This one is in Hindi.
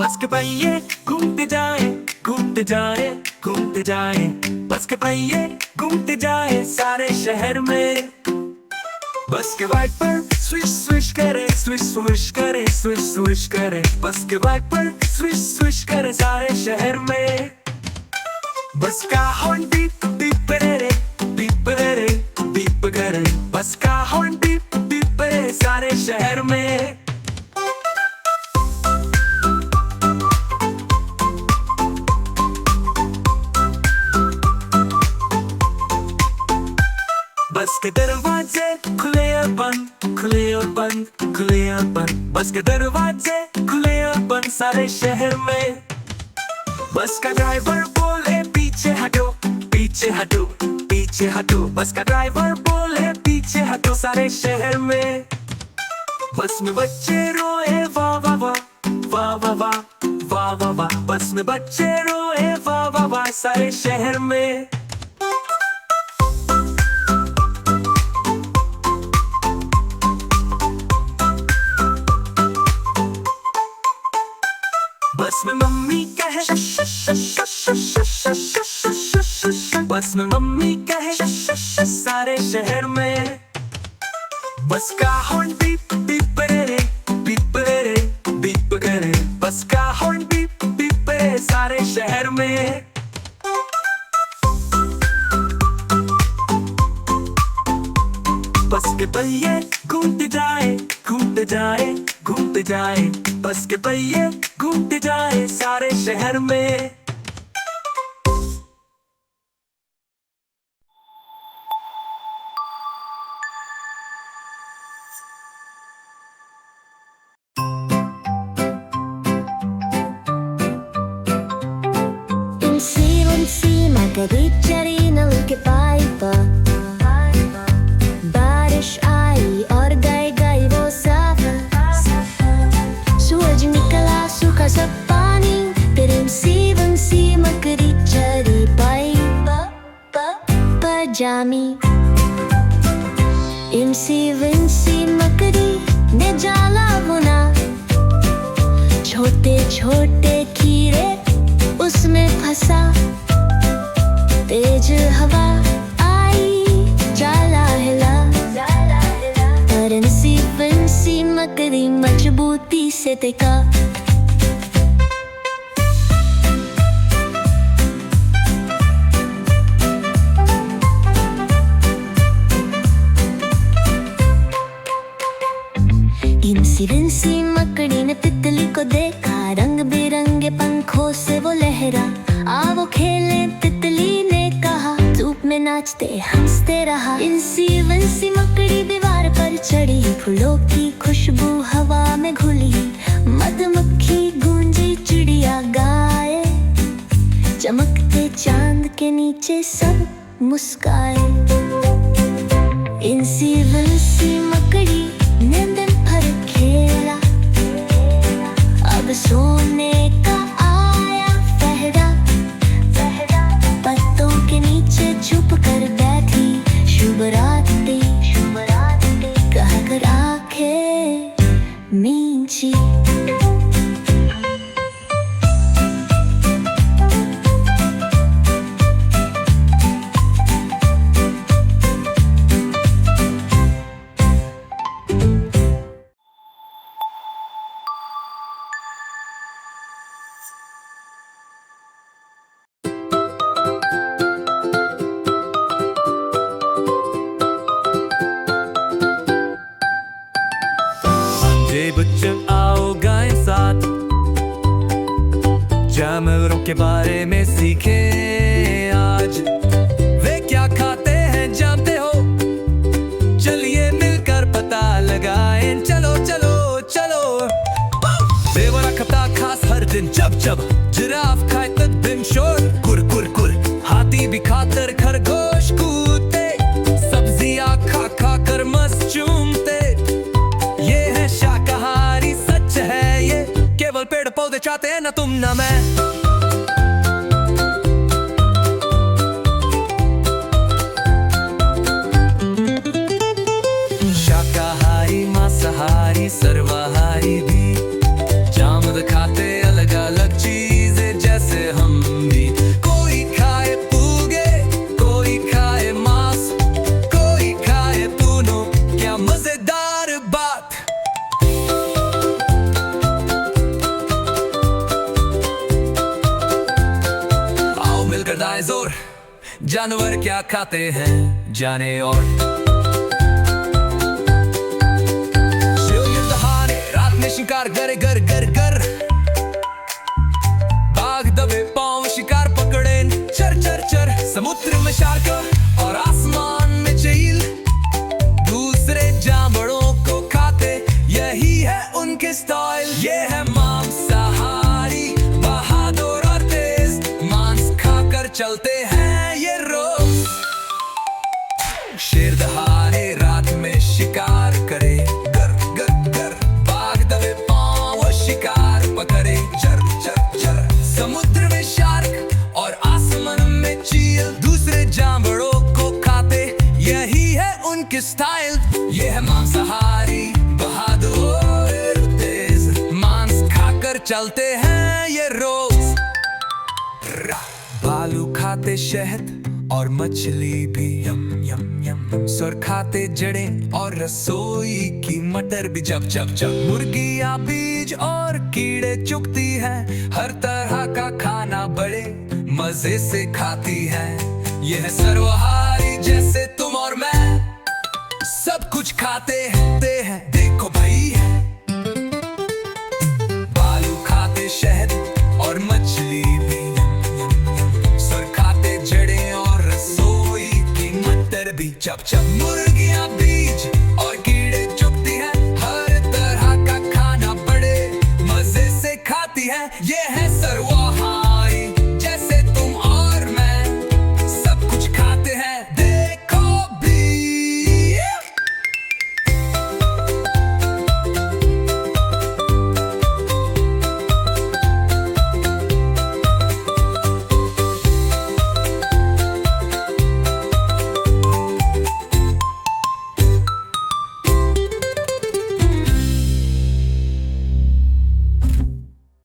बस के पहिए घूमते जाए घूमते जाए घूमते जाए, बस के पहिए घूमते जाए सारे शहर में। बस के बाइक पर स्विश स्विश करे, स्विश स्विश करे, स्विश स्विश करे, बस के बाइक पर स्विश स्विश करे सारे शहर में। बस का हॉर्न बीप बीप रे बीप रे बीप करे, बस का हॉर्न बीप बीप रे सारे शहर में। बस के दरवाजे खुले और बंद, खुले और बंद, खुले और बंद, बस के दरवाजे खुले और बंद सारे शहर में। बस का ड्राइवर बोले पीछे हटो पीछे हटो पीछे हटो, बस का ड्राइवर बोले पीछे हटो सारे शहर में। बस में बच्चे रोए वाह वाह वाह वाह वाह वाह वाह वाह वाह, बस में बच्चे रोए वाह वाह वाह सारे शहर में। बस में मम्मी कहे श श श श श श श श श श श श, बस में मम्मी कहे श श श सारे शहर में। बस का हॉर्न बीप बीप रे बीप रे बीप करे, बस का हॉर्न बीप बीप रे सारे शहर में। बस के पहिए घूमते जाए घूमते जाए घूमते जाए, बस के पहिए घूमते जाए सारे शहर में। Insi margaricciarina che pipa, बारिश आई और गए गए वो सफर। सूरज निकला सूखा सब पानी, फिर इंसी मकड़ी चरी पाई पजामी। इंसी मकड़ी ने जाला बुना, छोटे छोटे कीड़े उसमें फंसा। तेज हवा आई जाला हिला, पर इंसी मकड़ी मजबूती से टिका। इंसी मकड़ी ने तितली को देखा, रंग बिरंगे पंखों से वो लहरा। आओ खेले तितली ने कहा, धूप में नाचते हंसते रहा। इंसी मकड़ी दीवार पर चढ़ी, फूलों की खुशबू हवा में घुली। मधुमक्खी गूंजी चिड़िया गाए, चमकते चांद के नीचे सब मुस्काए। इंसी मकड़ी ने दिन भर खेला, अब सोने का आया पहरा। पत्तों के नीचे छुप कर बैठी, शुभ रात्रि कहकर आंखें मींची। बच्चे आओ गाएं साथ, जानवरों के बारे में सीखें आज। वे क्या खाते हैं जानते हो, चलिए मिलकर पता लगाएं। चलो चलो चलो, देवरा खाता खास हर दिन जब जब, जिराफ खाए तब दिन शोर कुर कुर कुर। हाथी भी खातर खरगोश कूदते, सब्जियां खा खा कर मस्त चूमते। ये है शाकाहारी, सच है ये, केवल पेड़ पौधे चाहते हैं ना तुम ना मैं। शाकाहारी मांसाहारी सर्वाहारी भी, जामुन खाते अलग चलता है जोर, जानवर क्या खाते हैं जाने और शिवयुद्धहाने रात में शिकार करे गर गर गर, बाघ दबे पांव शिकार पकड़े चर चर चर, समुद्र में शार्क और आसमान में चील, दूसरे जानवरों को खाते यही है उनके स्टाइल। ये है मांसाहारी बहादुर और तेज, मांस खाकर चलते हैं ये रोज। शेर दहाड़े रात में शिकार करे गर गर गर, बाघ दबे पांव शिकार पकड़े चर चर चर, समुद्र में शार्क और आसमान में चील, दूसरे जानवरों को खाते यही है उनके स्टाइल। ये है मांसाहारी बहादुर तेज, मांस खाकर चलते हैं ये रोज। भालू खाते शहद और मछली भी यम यम यम, सुर खाते जड़ें और रसोई की मटर भी जब जब जब, मुर्गियां बीज और कीड़े चुगती हैं, हर तरह का खाना बड़े मजे से खाती है। यह है सर्वहारी जैसे तुम और मैं, सब कुछ खाते हैं देखो भाई। भालू खाते शहद और मछली भी, सुर खाते जड़ें और रसोई की मटर भी जब जब, मुर्गियां बीज और कीड़े चुगती हैं, हर तरह का खाना बड़े मजे से खाती है। ये है सर्व